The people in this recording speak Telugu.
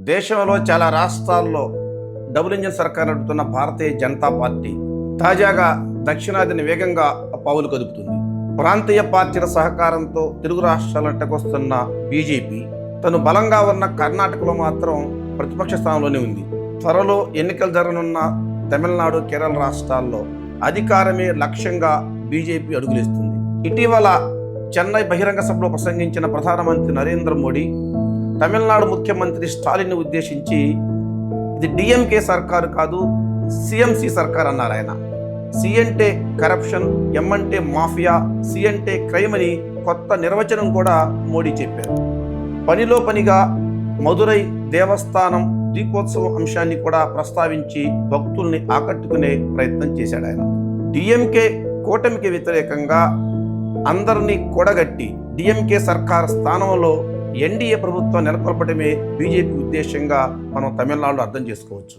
దేశంలో చాలా రాష్ట్రాల్లో డబుల్ ఇంజిన్ సర్కార్ నడుపుతున్న భారతీయ జనతా పార్టీ తాజాగా దక్షిణాదిని వేగంగా పావులు కదుపుతుంది. ప్రాంతీయ పార్టీల సహకారంతో తెలుగు రాష్ట్రాలను అడ్డకొస్తున్న బీజేపీ తను బలంగా ఉన్న కర్ణాటకలో మాత్రం ప్రతిపక్ష స్థానంలోనే ఉంది. త్వరలో ఎన్నికలు జరగనున్న తమిళనాడు, కేరళ రాష్ట్రాల్లో అధికారమే లక్ష్యంగా బీజేపీ అడుగులేస్తుంది. ఇటీవల చెన్నై బహిరంగ సభలో ప్రసంగించిన ప్రధానమంత్రి నరేంద్ర మోడీ తమిళనాడు ముఖ్యమంత్రి స్టాలిన్ని ఉద్దేశించి ఇది డిఎంకే సర్కారు కాదు, సిఎంసి సర్కార్ అన్నారు ఆయన. సి అంటే కరప్షన్, ఎం అంటే మాఫియా, సి అంటే క్రైమ్ అని కొత్త నిర్వచనం కూడా మోడీ చెప్పారు. పనిలో పనిగా మదురై దేవస్థానం దీపోత్సవం అంశాన్ని కూడా ప్రస్తావించి భక్తుల్ని ఆకట్టుకునే ప్రయత్నం చేశాడు ఆయన. డిఎంకే కూటమికి వ్యతిరేకంగా అందరినీ కూడగట్టి డిఎంకే సర్కార్ స్థానంలో ఎన్డీఏ ప్రభుత్వం నెలకొల్పడమే బీజేపీ ఉద్దేశంగా మనం తమిళనాడులో అర్థం చేసుకోవచ్చు.